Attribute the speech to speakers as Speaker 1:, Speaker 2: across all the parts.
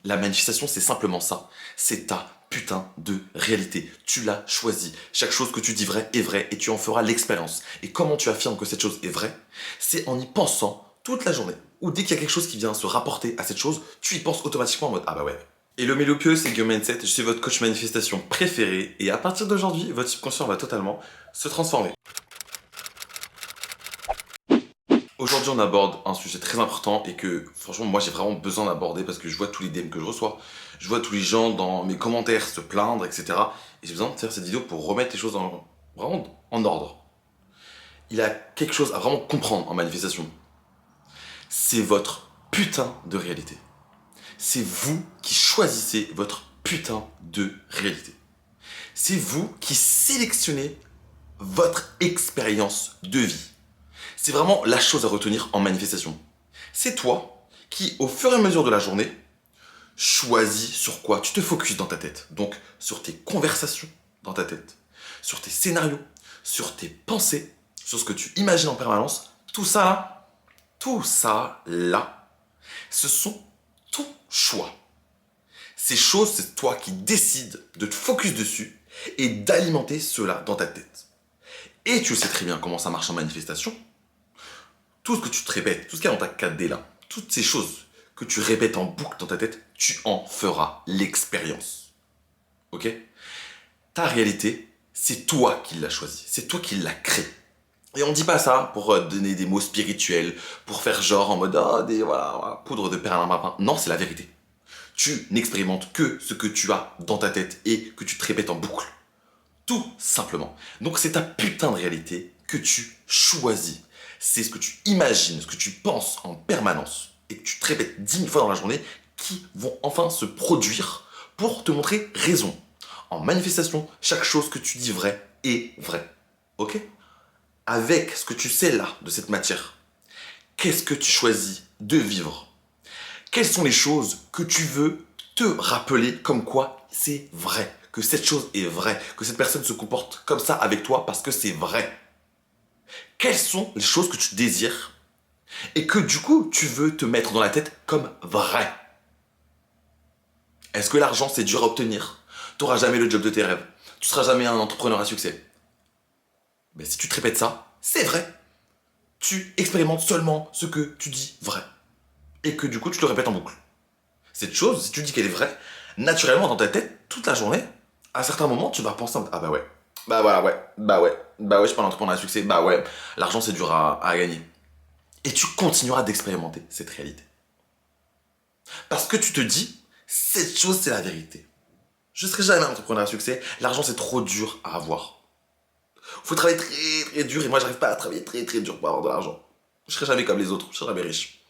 Speaker 1: La manifestation, c'est simplement ça. C'est ta putain de réalité. Tu l'as choisi. Chaque chose que tu dis vrai est vraie et tu en feras l'expérience. Et comment tu affirmes que cette chose est vraie? C'est en y pensant toute la journée. Ou dès qu'il y a quelque chose qui vient se rapporter à cette chose, tu y penses automatiquement en mode ah bah ouais. Et le Mélopieux, c'est Guillaume Mindset, je suis votre coach manifestation préféré et à partir d'aujourd'hui, votre subconscient va totalement se transformer. Aujourd'hui, on aborde un sujet très important et que, franchement, moi, j'ai vraiment besoin d'aborder parce que je vois tous les DM que je reçois. Je vois tous les gens dans mes commentaires se plaindre, etc. Et j'ai besoin de faire cette vidéo pour remettre les choses vraiment en ordre. Il a quelque chose à vraiment comprendre en manifestation. C'est votre putain de réalité. C'est vous qui choisissez votre putain de réalité. C'est vous qui sélectionnez votre expérience de vie. C'est vraiment la chose à retenir en manifestation. C'est toi qui, au fur et à mesure de la journée, choisis sur quoi tu te focuses dans ta tête. Donc, sur tes conversations dans ta tête, sur tes scénarios, sur tes pensées, sur ce que tu imagines en permanence. Tout ça là, ce sont ton choix. Ces choses, c'est toi qui décides de te focus dessus et d'alimenter cela dans ta tête. Et tu sais très bien comment ça marche en manifestation. Tout ce que tu te répètes, tout ce qu'il y a dans ta 4D là, toutes ces choses que tu répètes en boucle dans ta tête, tu en feras l'expérience. Ok? Ta réalité, c'est toi qui l'as choisie, c'est toi qui l'as créée. Et on dit pas ça pour donner des mots spirituels, pour faire genre en mode voilà, poudre de perlimpinpin. Non, c'est la vérité. Tu n'expérimentes que ce que tu as dans ta tête et que tu te répètes en boucle. Tout simplement. Donc c'est ta putain de réalité que tu choisis. C'est ce que tu imagines, ce que tu penses en permanence et que tu te répètes 10 000 fois dans la journée qui vont enfin se produire pour te montrer raison. En manifestation, chaque chose que tu dis vrai est vrai. Ok? Avec ce que tu sais là de cette matière, qu'est-ce que tu choisis de vivre? Quelles sont les choses que tu veux te rappeler comme quoi c'est vrai? Que cette chose est vraie, que cette personne se comporte comme ça avec toi parce que c'est vrai. Quelles sont les choses que tu désires et que du coup tu veux te mettre dans la tête comme vrai? Est-ce que l'argent c'est dur à obtenir? Tu n'auras jamais le job de tes rêves. Tu seras jamais un entrepreneur à succès. Mais si tu te répètes ça, c'est vrai. Tu expérimentes seulement ce que tu dis vrai. Et que du coup tu le répètes en boucle. Cette chose, si tu dis qu'elle est vraie, naturellement dans ta tête, toute la journée, à certains moments, tu vas penser ah bah ouais, bah voilà, ouais, bah ouais, je suis pas un entrepreneur à succès, bah ouais, l'argent c'est dur à gagner. Et tu continueras d'expérimenter cette réalité. Parce que tu te dis, cette chose c'est la vérité. Je serai jamais un entrepreneur à succès, l'argent c'est trop dur à avoir. Faut travailler très très dur et moi j'arrive pas à travailler très très dur pour avoir de l'argent. Je serai jamais comme les autres, je serai jamais riche.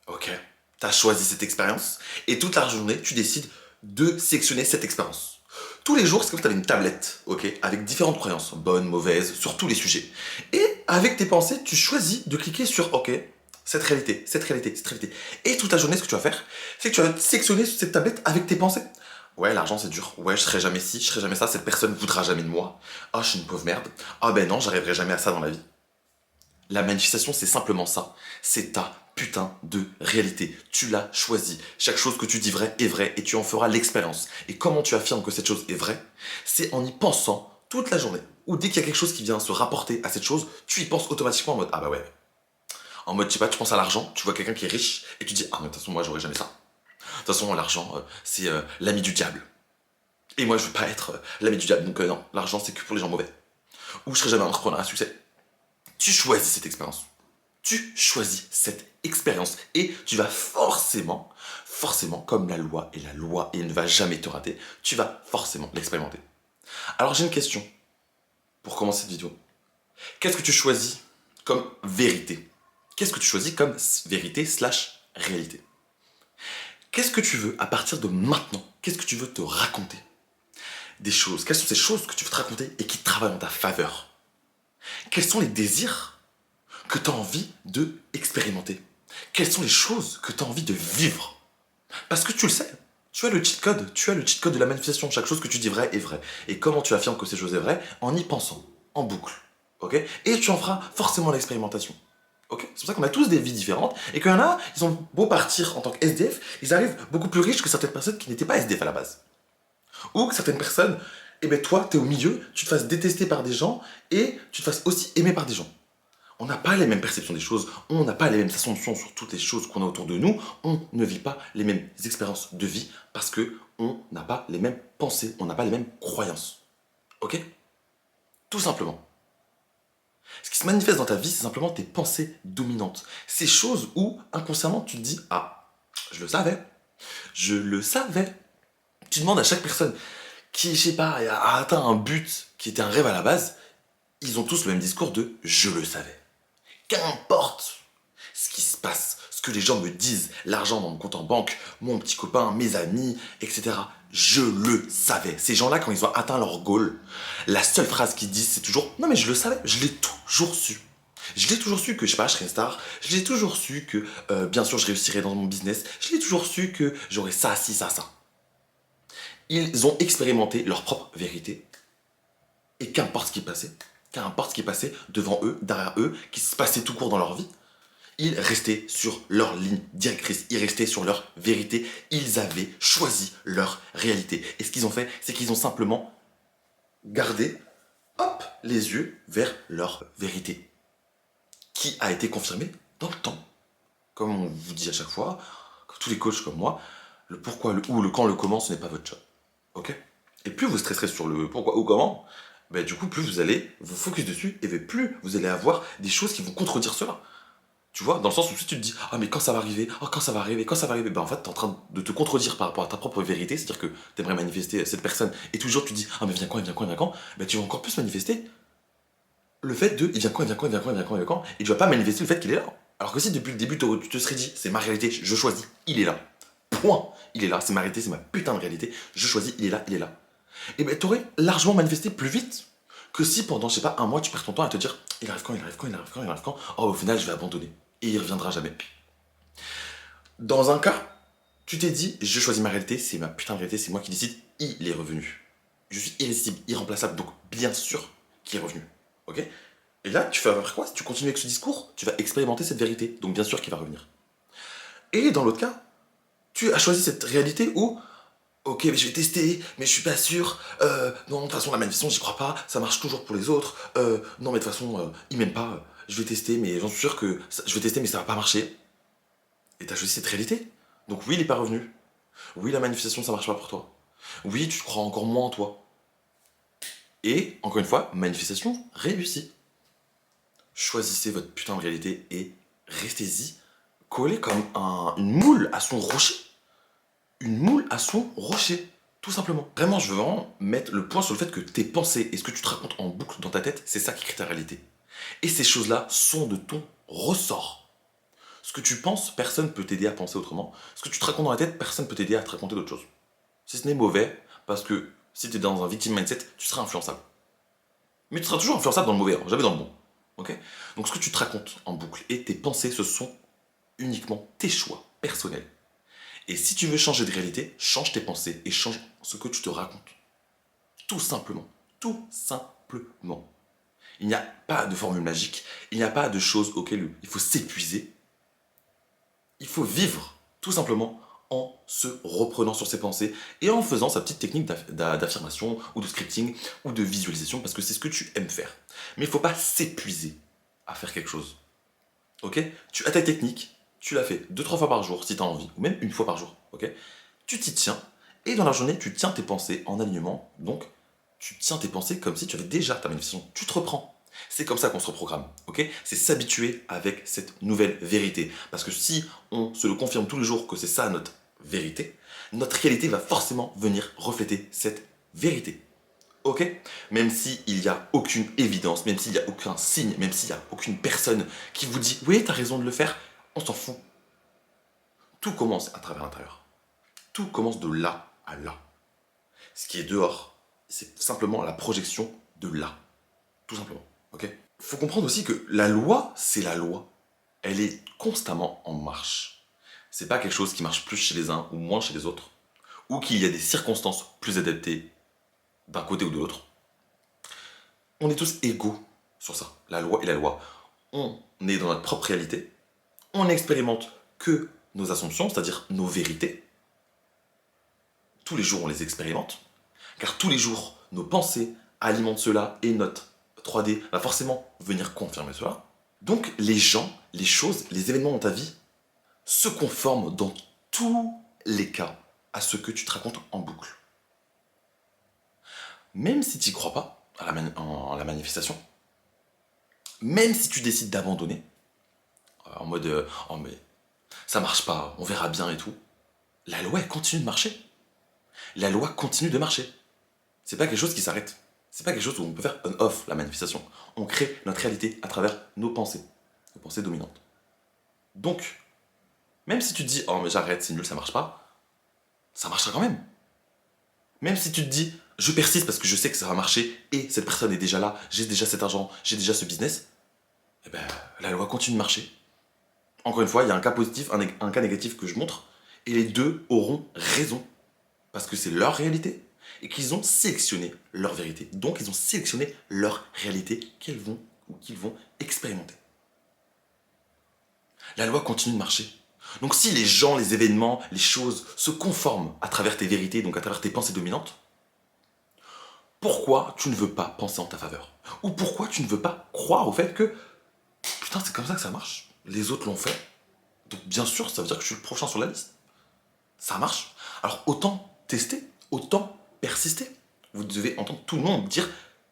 Speaker 1: Ok, t'as choisi cette expérience et toute la journée, tu décides de sélectionner cette expérience. Tous les jours, c'est comme si tu avais une tablette, ok, avec différentes croyances, bonnes, mauvaises, sur tous les sujets. Et avec tes pensées, tu choisis de cliquer sur, ok, cette réalité, cette réalité, cette réalité. Et toute la journée, ce que tu vas faire, c'est que tu vas sélectionner sur cette tablette avec tes pensées. Ouais, l'argent c'est dur. Ouais, je serai jamais ci, je serai jamais ça. Cette personne voudra jamais de moi. Ah, je suis une pauvre merde. Ah ben non, j'arriverai jamais à ça dans la vie. La manifestation, c'est simplement ça. C'est ta putain de réalité. Tu l'as choisi. Chaque chose que tu dis vrai est vraie et tu en feras l'expérience. Et comment tu affirmes que cette chose est vraie? C'est en y pensant toute la journée. Ou dès qu'il y a quelque chose qui vient se rapporter à cette chose, tu y penses automatiquement en mode ah bah ouais. En mode, je sais pas, tu penses à l'argent, tu vois quelqu'un qui est riche et tu dis ah mais de toute façon, moi j'aurais jamais ça. De toute façon, l'argent, c'est l'ami du diable. Et moi, je veux pas être l'ami du diable. Donc non, l'argent, c'est que pour les gens mauvais. Ou je serai jamais un entrepreneur à succès. Tu choisis cette expérience. Tu choisis cette expérience et tu vas forcément, comme la loi et elle ne va jamais te rater, tu vas forcément l'expérimenter. Alors j'ai une question pour commencer cette vidéo. Qu'est-ce que tu choisis comme vérité? Qu'est-ce que tu choisis comme vérité slash réalité? Qu'est-ce que tu veux à partir de maintenant? Qu'est-ce que tu veux te raconter? Des choses. Quelles sont ces choses que tu veux te raconter et qui travaillent en ta faveur? Quels sont les désirs que tu as envie de expérimenter? Quelles sont les choses que tu as envie de vivre? Parce que tu le sais, tu as le cheat code de la manifestation. Chaque chose que tu dis vrai est vrai. Et comment tu affirmes que ces choses est vraies? En y pensant, en boucle. Ok? Et tu en feras forcément l'expérimentation. Ok, c'est pour ça qu'on a tous des vies différentes et qu'il y en a, ils ont beau partir en tant que SDF, ils arrivent beaucoup plus riches que certaines personnes qui n'étaient pas SDF à la base. Ou que certaines personnes, eh ben toi, t'es au milieu, tu te fasses détester par des gens et tu te fasses aussi aimer par des gens. On n'a pas les mêmes perceptions des choses, on n'a pas les mêmes assumptions sur toutes les choses qu'on a autour de nous, on ne vit pas les mêmes expériences de vie parce que on n'a pas les mêmes pensées, on n'a pas les mêmes croyances. Ok? Tout simplement. Ce qui se manifeste dans ta vie, c'est simplement tes pensées dominantes. Ces choses où, inconsciemment, tu te dis, ah, je le savais, je le savais. Tu demandes à chaque personne qui, je sais pas, a atteint un but qui était un rêve à la base, ils ont tous le même discours de je le savais. Qu'importe ce qui se passe, ce que les gens me disent, l'argent dans mon compte en banque, mon petit copain, mes amis, etc. Je le savais. Ces gens-là, quand ils ont atteint leur goal, la seule phrase qu'ils disent, c'est toujours non mais je le savais, je l'ai toujours su. Je l'ai toujours su que, je sais pas, je serais une star. Je l'ai toujours su que, bien sûr, je réussirais dans mon business. Je l'ai toujours su que j'aurais ça, ci, ça, ça. Ils ont expérimenté leur propre vérité. Et qu'importe ce qui passait devant eux, derrière eux, qui se passait tout court dans leur vie, ils restaient sur leur ligne directrice, ils restaient sur leur vérité, ils avaient choisi leur réalité. Et ce qu'ils ont fait, c'est qu'ils ont simplement gardé, hop, les yeux vers leur vérité, qui a été confirmée dans le temps. Comme on vous dit à chaque fois, tous les coachs comme moi, le pourquoi, le où, le quand, le comment, ce n'est pas votre job. Ok? Et plus vous stresserez sur le pourquoi ou comment, ben du coup, plus vous allez vous focus dessus et plus vous allez avoir des choses qui vont contredire cela. Tu vois, dans le sens où si tu te dis, ah mais quand ça va arriver, oh quand ça va arriver, quand ça va arriver, ben en fait t'es en train de te contredire par rapport à ta propre vérité, c'est-à-dire que t'aimerais manifester cette personne et toujours tu te dis, ah mais viens quand, il vient quand, il vient quand, ben tu vas encore plus manifester le fait de, il vient quand, il vient quand, il vient quand, il vient quand, il vient quand, et tu vas pas manifester le fait qu'il est là. Alors que si depuis le début tu te serais dit, c'est ma réalité, je choisis, il est là. Point. Il est là, c'est ma réalité, c'est ma putain de réalité, je choisis, il est là, il est là. Et ben t'aurais largement manifesté plus vite que si pendant, je sais pas, un mois tu perds ton temps à te dire, il arrive quand, il arrive quand, il arrive quand, il arrive quand, oh au final je vais abandonner. Et il reviendra jamais. Dans un cas, tu t'es dit, je choisis ma réalité, c'est ma putain de réalité, c'est moi qui décide, il est revenu. Je suis irrésistible, irremplaçable, donc bien sûr qu'il est revenu. Ok? Et là, tu vas faire quoi? Si tu continues avec ce discours, tu vas expérimenter cette vérité, donc bien sûr qu'il va revenir. Et dans l'autre cas, tu as choisi cette réalité où, ok, mais je vais tester, mais je suis pas sûr, non, de toute façon, la manifestation, j'y crois pas, ça marche toujours pour les autres, non, mais de toute façon, ils m'aiment pas, je vais tester, mais j'en suis sûr que je vais tester, mais ça va pas marcher. Et t'as choisi cette réalité. Donc oui, il est pas revenu. Oui, la manifestation, ça marche pas pour toi. Oui, tu crois encore moins en toi. Et, encore une fois, manifestation réussie. Choisissez votre putain de réalité et restez-y, collé comme une moule à son rocher. Une moule à son rocher, tout simplement. Vraiment, je veux vraiment mettre le point sur le fait que tes pensées et ce que tu te racontes en boucle dans ta tête, c'est ça qui crée ta réalité. Et ces choses-là sont de ton ressort. Ce que tu penses, personne ne peut t'aider à penser autrement. Ce que tu te racontes dans la tête, personne ne peut t'aider à te raconter d'autres choses. Si ce n'est mauvais, parce que si tu es dans un victim mindset, tu seras influençable. Mais tu seras toujours influençable dans le mauvais, jamais dans le bon. Ok? Donc ce que tu te racontes en boucle et tes pensées, ce sont uniquement tes choix personnels. Et si tu veux changer de réalité, change tes pensées et change ce que tu te racontes. Tout simplement. Tout simplement. Il n'y a pas de formule magique, il n'y a pas de choses auxquelles il faut s'épuiser. Il faut vivre, tout simplement, en se reprenant sur ses pensées et en faisant sa petite technique d'affirmation ou de scripting ou de visualisation parce que c'est ce que tu aimes faire. Mais il ne faut pas s'épuiser à faire quelque chose. Ok? Tu as ta technique, tu la fais 2-3 fois par jour si tu as envie, ou même une fois par jour. Ok? Tu t'y tiens et dans la journée, tu tiens tes pensées en alignement. Donc, tu tiens tes pensées comme si tu avais déjà ta manifestation. Tu te reprends. C'est comme ça qu'on se reprogramme, ok? C'est s'habituer avec cette nouvelle vérité. Parce que si on se le confirme tous les jours que c'est ça notre vérité, notre réalité va forcément venir refléter cette vérité. Ok? Même s'il n'y a aucune évidence, même s'il n'y a aucun signe, même s'il n'y a aucune personne qui vous dit oui, t'as raison de le faire, on s'en fout. Tout commence à travers l'intérieur. Tout commence de là à là. Ce qui est dehors, c'est simplement la projection de là. Tout simplement. Ok? Faut comprendre aussi que la loi, c'est la loi. Elle est constamment en marche. C'est pas quelque chose qui marche plus chez les uns ou moins chez les autres, ou qu'il y a des circonstances plus adaptées d'un côté ou de l'autre. On est tous égaux sur ça. La loi est la loi. On est dans notre propre réalité, on n'expérimente que nos assumptions, c'est-à-dire nos vérités. Tous les jours, on les expérimente, car tous les jours, nos pensées alimentent cela et notre 3D va forcément venir confirmer cela. Donc, les gens, les choses, les événements dans ta vie se conforment dans tous les cas à ce que tu te racontes en boucle. Même si tu n'y crois pas en la manifestation, même si tu décides d'abandonner, en mode oh mais ça marche pas, on verra bien et tout, la loi elle continue de marcher. La loi continue de marcher. C'est pas quelque chose qui s'arrête. C'est pas quelque chose où on peut faire on-off la manifestation. On crée notre réalité à travers nos pensées dominantes. Donc, même si tu te dis oh mais j'arrête, c'est nul, ça marchera quand même. Même si tu te dis je persiste parce que je sais que ça va marcher et cette personne est déjà là, j'ai déjà cet argent, j'ai déjà ce business, eh ben la loi continue de marcher. Encore une fois, il y a un cas positif, un cas négatif que je montre, et les deux auront raison. Parce que c'est leur réalité, et qu'ils ont sélectionné leur vérité. Donc ils ont sélectionné leur réalité qu'ils vont expérimenter. La loi continue de marcher. Donc si les gens, les événements, les choses se conforment à travers tes vérités, donc à travers tes pensées dominantes, pourquoi tu ne veux pas penser en ta faveur? Ou pourquoi tu ne veux pas croire au fait que putain c'est comme ça que ça marche, les autres l'ont fait, donc bien sûr ça veut dire que je suis le prochain sur la liste. Ça marche. Alors autant tester, autant persister. Vous devez entendre tout le monde dire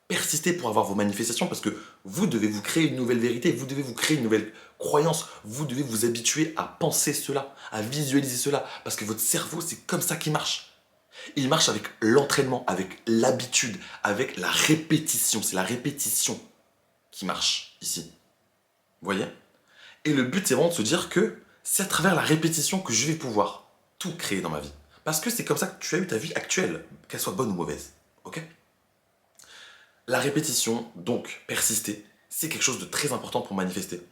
Speaker 1: persister pour avoir vos manifestations parce que vous devez vous créer une nouvelle vérité, vous devez vous créer une nouvelle croyance, vous devez vous habituer à penser cela, à visualiser cela parce que votre cerveau c'est comme ça qu'il marche. Il marche avec l'entraînement, avec l'habitude, avec la répétition. C'est la répétition qui marche ici. Vous voyez? Et le but c'est vraiment de se dire que c'est à travers la répétition que je vais pouvoir tout créer dans ma vie. Parce que c'est comme ça que tu as eu ta vie actuelle, qu'elle soit bonne ou mauvaise. Ok? La répétition, donc persister, c'est quelque chose de très important pour manifester.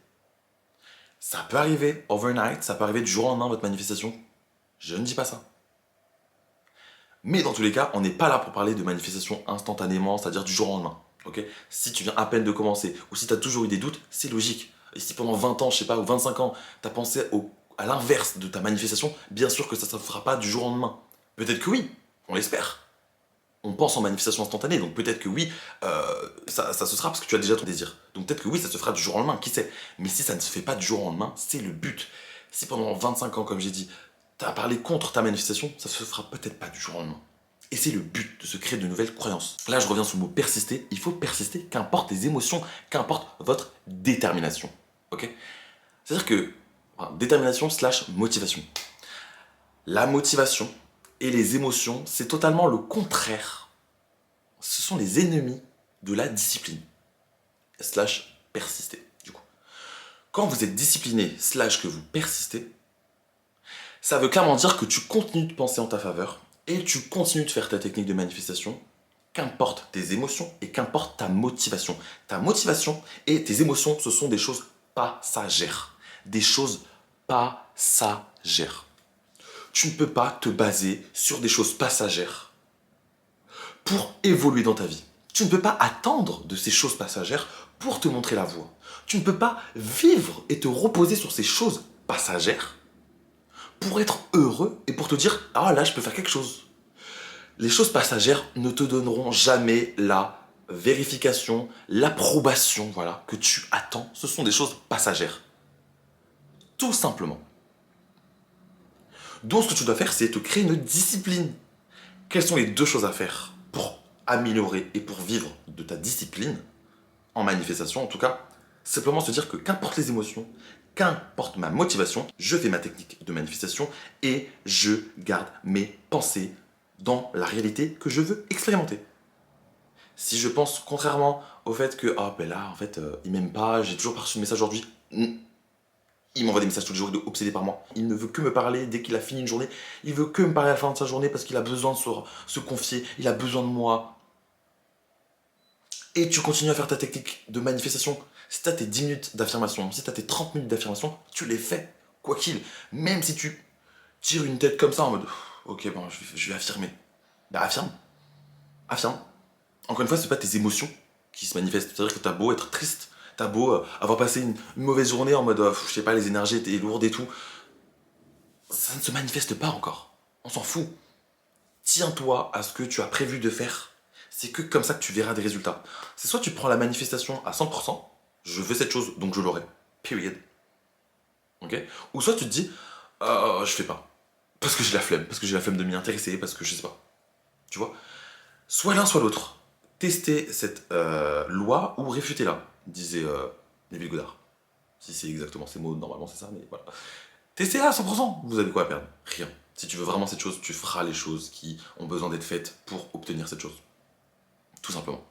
Speaker 1: Ça peut arriver overnight, ça peut arriver du jour au lendemain votre manifestation. Je ne dis pas ça. Mais dans tous les cas, on n'est pas là pour parler de manifestation instantanément, c'est-à-dire du jour au lendemain. Ok? Si tu viens à peine de commencer, ou si tu as toujours eu des doutes, c'est logique. Et si pendant 20 ans, je sais pas, ou 25 ans, tu as pensé à l'inverse de ta manifestation, bien sûr que ça ne se fera pas du jour au lendemain. Peut-être que oui, on l'espère. On pense en manifestation instantanée, donc peut-être que oui, ça se sera parce que tu as déjà ton désir. Donc peut-être que oui, ça se fera du jour au lendemain, qui sait. Mais si ça ne se fait pas du jour au lendemain, c'est le but. Si pendant 25 ans, comme j'ai dit, tu as parlé contre ta manifestation, ça se fera peut-être pas du jour au lendemain. Et c'est le but de se créer de nouvelles croyances. Là, je reviens sur le mot persister. Il faut persister, qu'importe les émotions, qu'importe votre détermination. Ok? C'est-à-dire que détermination / motivation. La motivation et les émotions, c'est totalement le contraire. Ce sont les ennemis de la discipline / persister. Du coup, quand vous êtes discipliné / que vous persistez, ça veut clairement dire que tu continues de penser en ta faveur et tu continues de faire ta technique de manifestation, qu'importe tes émotions et qu'importe ta motivation. Ta motivation et tes émotions, ce sont des choses passagères. Des choses passagères. Tu ne peux pas te baser sur des choses passagères pour évoluer dans ta vie. Tu ne peux pas attendre de ces choses passagères pour te montrer la voie. Tu ne peux pas vivre et te reposer sur ces choses passagères pour être heureux et pour te dire « Ah là, je peux faire quelque chose ». Les choses passagères ne te donneront jamais la vérification, l'approbation, voilà, que tu attends. Ce sont des choses passagères. Tout simplement. Donc ce que tu dois faire, c'est te créer une discipline. Quelles sont les deux choses à faire pour améliorer et pour vivre de ta discipline, en manifestation en tout cas? Simplement se dire que qu'importe les émotions, qu'importe ma motivation, je fais ma technique de manifestation et je garde mes pensées dans la réalité que je veux expérimenter. Si je pense contrairement au fait que, oh ben là, en fait, il m'aime pas, j'ai toujours pas reçu de message aujourd'hui, il m'envoie des messages tous les jours, il est obsédé par moi. Il ne veut que me parler dès qu'il a fini une journée. Il veut que me parler à la fin de sa journée parce qu'il a besoin de se confier, il a besoin de moi. Et tu continues à faire ta technique de manifestation. Si tu as tes 10 minutes d'affirmation, si tu as tes 30 minutes d'affirmation, tu les fais, quoi qu'il. Même si tu tires une tête comme ça en mode ok, bon, je vais affirmer. Bah, affirme. Affirme. Encore une fois, c'est pas tes émotions qui se manifestent. C'est-à-dire que t'as beau être triste, T'as beau avoir passé une mauvaise journée en mode, je sais pas, les énergies étaient lourdes et tout. Ça ne se manifeste pas encore. On s'en fout. Tiens-toi à ce que tu as prévu de faire. C'est que comme ça que tu verras des résultats. C'est soit tu prends la manifestation à 100%, je veux cette chose, donc je l'aurai. Period. Ok. Ou soit tu te dis, je fais pas. Parce que j'ai la flemme. Parce que j'ai la flemme de m'y intéresser, parce que je sais pas. Tu vois. Soit l'un, soit l'autre. Testez cette loi ou réfutez-la, disait Neville Goddard. Si c'est exactement ces mots, normalement c'est ça, mais voilà. Testez-la à 100%, vous avez quoi à perdre? Rien. Si tu veux vraiment cette chose, tu feras les choses qui ont besoin d'être faites pour obtenir cette chose. Tout simplement.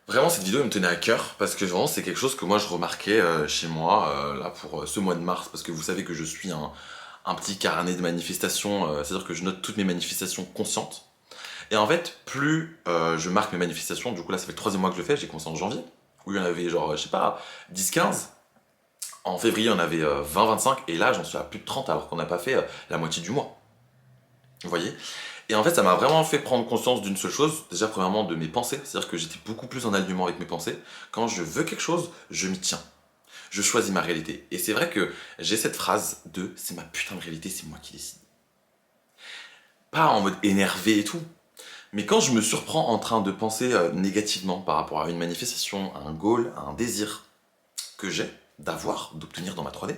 Speaker 1: Vraiment, cette vidéo elle me tenait à cœur parce que vraiment c'est quelque chose que moi je remarquais chez moi, là pour ce mois de mars, parce que vous savez que je suis un petit carnet de manifestations, c'est-à-dire que je note toutes mes manifestations conscientes. Et en fait, plus je marque mes manifestations, du coup là ça fait le troisième mois que je le fais, j'ai commencé en janvier, où il y en avait genre, je sais pas, 10-15. En février, on avait 20-25, et là j'en suis à plus de 30 alors qu'on n'a pas fait la moitié du mois. Vous voyez? Et en fait, ça m'a vraiment fait prendre conscience d'une seule chose, déjà premièrement de mes pensées, c'est-à-dire que j'étais beaucoup plus en alignement avec mes pensées. Quand je veux quelque chose, je m'y tiens. Je choisis ma réalité. Et c'est vrai que j'ai cette phrase de c'est ma putain de réalité, c'est moi qui décide. Pas en mode énervé et tout, mais quand je me surprends en train de penser négativement par rapport à une manifestation, à un goal, à un désir que j'ai d'avoir, d'obtenir dans ma 3D,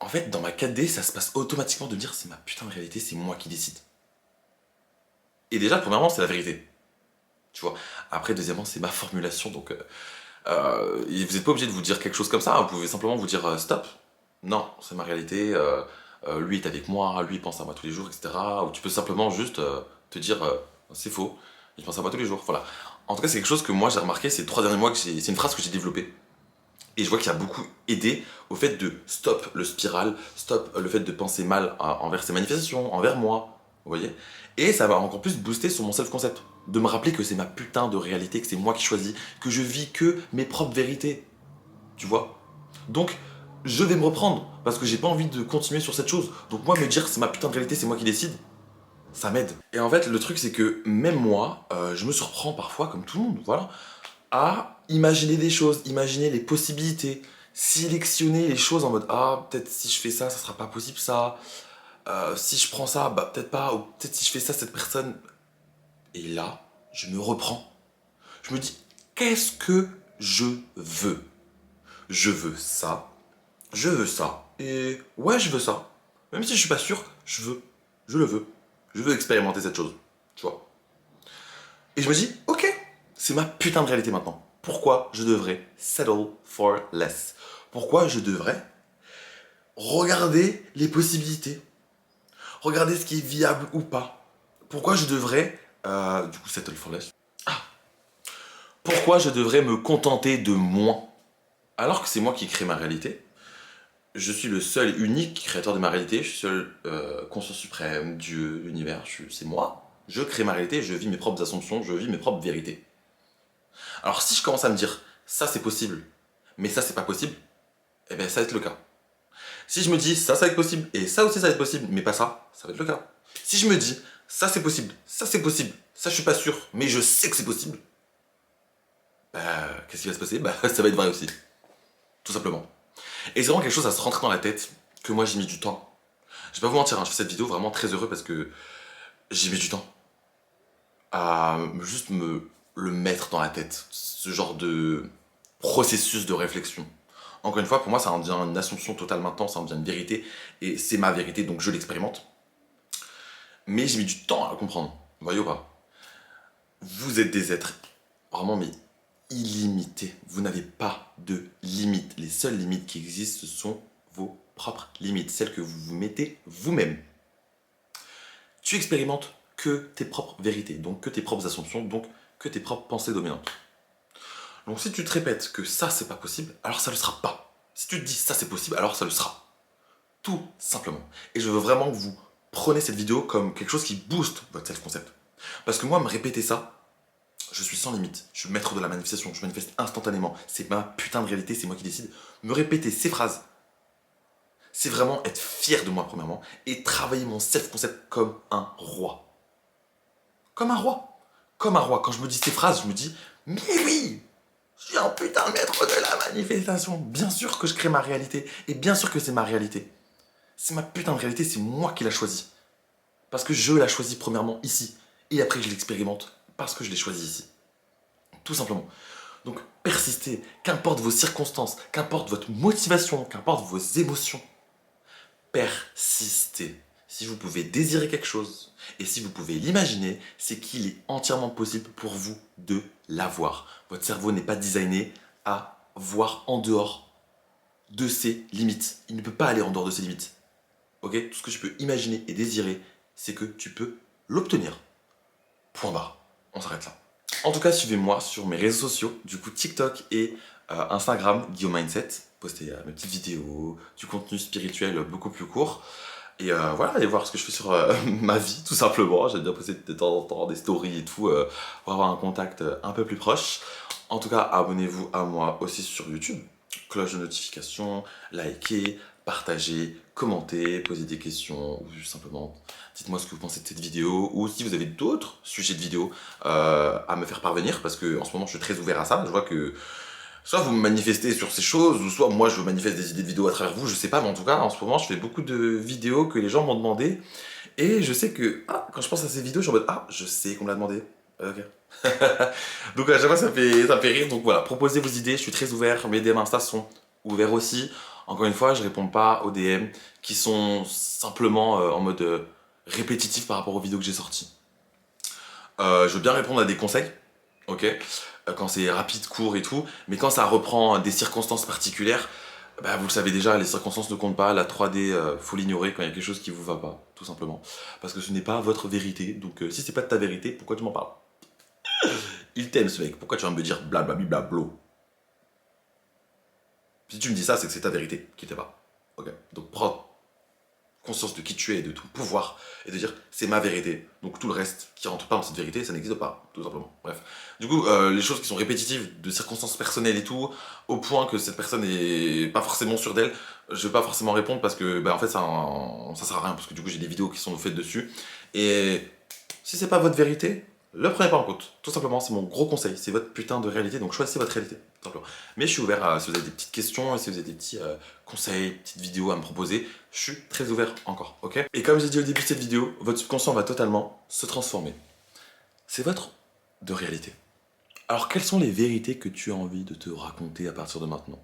Speaker 1: en fait, dans ma 4D, ça se passe automatiquement de dire c'est ma putain de réalité, c'est moi qui décide. Et déjà, premièrement, c'est la vérité. Tu vois. Après, deuxièmement, c'est ma formulation, donc vous n'êtes pas obligé de vous dire quelque chose comme ça, vous pouvez simplement vous dire stop. Non, c'est ma réalité, lui est avec moi, lui il pense à moi tous les jours, etc. Ou tu peux simplement juste te dire c'est faux, il pense à moi tous les jours, voilà. En tout cas, c'est quelque chose que moi j'ai remarqué ces 3 derniers mois, c'est une phrase que j'ai développée. Et je vois qu'il y a beaucoup aidé au fait de stop le spiral, stop le fait de penser mal envers ces manifestations, envers moi, vous voyez. Et ça va encore plus booster sur mon self-concept. De me rappeler que c'est ma putain de réalité, que c'est moi qui choisis, que je vis que mes propres vérités. Tu vois. Donc, je vais me reprendre, parce que j'ai pas envie de continuer sur cette chose. Donc moi, me dire c'est ma putain de réalité, c'est moi qui décide, ça m'aide. Et en fait, le truc, c'est que même moi, je me surprends parfois, comme tout le monde, voilà, à imaginer des choses, imaginer les possibilités, sélectionner les choses en mode ah peut-être si je fais ça ça sera pas possible ça, si je prends ça bah peut-être pas, ou peut-être si je fais ça cette personne. Et là je me reprends, je me dis qu'est-ce que je veux? Je veux ça, je veux ça, et ouais je veux ça, même si je suis pas sûr, je le veux, je veux expérimenter cette chose, tu vois. Et je me dis, ok, c'est ma putain de réalité maintenant. Pourquoi je devrais settle for less? Pourquoi je devrais regarder les possibilités? Regarder ce qui est viable ou pas? Pourquoi je devrais, du coup, settle for less? Pourquoi je devrais me contenter de moins? Alors que c'est moi qui crée ma réalité. Je suis le seul et unique créateur de ma réalité. Je suis seul conscience suprême, Dieu, l'univers. C'est moi. Je crée ma réalité, je vis mes propres assumptions, je vis mes propres vérités. Alors si je commence à me dire ça c'est possible, mais ça c'est pas possible, eh bien ça va être le cas. Si je me dis ça va être possible et ça aussi ça va être possible, mais pas ça, ça va être le cas. Si je me dis ça c'est possible, ça je suis pas sûr, mais je sais que c'est possible, bah qu'est-ce qui va se passer? Bah ça va être vrai aussi. Tout simplement. Et c'est vraiment quelque chose à se rentrer dans la tête que moi j'ai mis du temps. Je vais pas vous mentir, je fais cette vidéo vraiment très heureux parce que j'ai mis du temps à juste me le mettre dans la tête. Ce genre de processus de réflexion. Encore une fois, pour moi, ça en devient une assumption totale maintenant, ça en devient une vérité, et c'est ma vérité, donc je l'expérimente. Mais j'ai mis du temps à le comprendre, vous voyez ou pas? Vous êtes des êtres vraiment, mais illimités. Vous n'avez pas de limites. Les seules limites qui existent, ce sont vos propres limites, celles que vous vous mettez vous-même. Tu expérimentes que tes propres vérités, donc que tes propres assumptions, donc que tes propres pensées dominantes. Donc si tu te répètes que ça c'est pas possible, alors ça le sera pas. Si tu te dis ça c'est possible, alors ça le sera. Tout simplement. Et je veux vraiment que vous preniez cette vidéo comme quelque chose qui booste votre self-concept. Parce que moi, me répéter ça, je suis sans limite. Je suis maître de la manifestation, je manifeste instantanément. C'est ma putain de réalité, c'est moi qui décide. Me répéter ces phrases, c'est vraiment être fier de moi premièrement et travailler mon self-concept comme un roi. Comme un roi. Comme un roi. Quand je me dis ces phrases, je me dis, mais oui, Je suis un putain de maître de la manifestation. Bien sûr que je crée ma réalité. Et bien sûr que c'est ma réalité. C'est ma putain de réalité, c'est moi qui l'ai choisie. Parce que je l'ai choisie premièrement ici. Et après je l'expérimente parce que je l'ai choisie ici. Tout simplement. Donc persistez, qu'importe vos circonstances, qu'importe votre motivation, qu'importe vos émotions. Persistez. Si vous pouvez désirer quelque chose et si vous pouvez l'imaginer, c'est qu'il est entièrement possible pour vous de l'avoir. Votre cerveau n'est pas designé à voir en dehors de ses limites. Il ne peut pas aller en dehors de ses limites. Ok? Tout ce que tu peux imaginer et désirer, c'est que tu peux l'obtenir. Point barre. On s'arrête là. En tout cas, suivez-moi sur mes réseaux sociaux, du coup TikTok et Instagram, Guillaume Mindset. Poster mes petites vidéos, du contenu spirituel beaucoup plus court. Et voilà, allez voir ce que je fais sur ma vie, tout simplement. J'aime bien poster de temps en temps des stories et tout, pour avoir un contact un peu plus proche. En tout cas, abonnez-vous à moi aussi sur YouTube. Cloche de notification, likez, partagez, commentez, posez des questions, ou juste simplement dites-moi ce que vous pensez de cette vidéo, ou si vous avez d'autres sujets de vidéo à me faire parvenir, parce que en ce moment je suis très ouvert à ça. Je vois que soit vous me manifestez sur ces choses, ou soit moi je manifeste des idées de vidéos à travers vous, je sais pas, mais en tout cas en ce moment je fais beaucoup de vidéos que les gens m'ont demandé, et je sais que quand je pense à ces vidéos, je suis en mode je sais qu'on me l'a demandé. Ok. Donc à chaque fois ça me fait rire, donc voilà, proposez vos idées, je suis très ouvert, mes DM Insta sont ouverts aussi. Encore une fois, je réponds pas aux DM qui sont simplement en mode répétitif par rapport aux vidéos que j'ai sorties. Je veux bien répondre à des conseils, ok, quand c'est rapide, court et tout, mais quand ça reprend des circonstances particulières, bah, vous le savez déjà, les circonstances ne comptent pas, la 3D, faut l'ignorer quand il y a quelque chose qui vous va pas, tout simplement. Parce que ce n'est pas votre vérité, donc si c'est pas de ta vérité, pourquoi tu m'en parles? Il t'aime ce mec, pourquoi tu vas me dire blablabla blo? Si tu me dis ça, c'est que c'est ta vérité qui t'est pas. Ok, donc prends conscience de qui tu es, de ton pouvoir, et de dire c'est ma vérité. Donc tout le reste qui rentre pas dans cette vérité, ça n'existe pas, tout simplement. Bref. Du coup, les choses qui sont répétitives, de circonstances personnelles et tout, au point que cette personne est pas forcément sûre d'elle, je vais pas forcément répondre parce que, bah, en fait, ça sert à rien, parce que du coup, j'ai des vidéos qui sont faites dessus. Et si c'est pas votre vérité, le prenez pas en compte. Tout simplement, c'est mon gros conseil. C'est votre putain de réalité, donc choisissez votre réalité. Tout simplement. Mais je suis ouvert à si vous avez des petites questions, et si vous avez des petits conseils, petites vidéos à me proposer, je suis très ouvert encore, ok? Et comme j'ai dit au début de cette vidéo, votre subconscient va totalement se transformer. C'est votre de réalité. Alors, quelles sont les vérités que tu as envie de te raconter à partir de maintenant?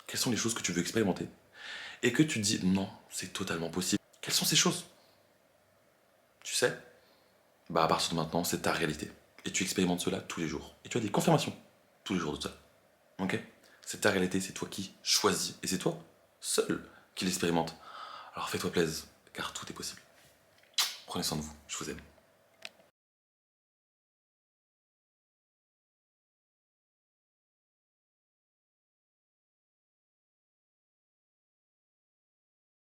Speaker 1: Quelles sont les choses que tu veux expérimenter? Et que tu te dis, non, c'est totalement possible. Quelles sont ces choses? Tu sais? Bah, à partir de maintenant, c'est ta réalité. Et tu expérimentes cela tous les jours. Et tu as des confirmations tous les jours de ça. Ok? C'est ta réalité, c'est toi qui choisis. Et c'est toi, seul, qui l'expérimente. Alors fais-toi plaisir, car tout est possible. Prenez soin de vous, je vous aime.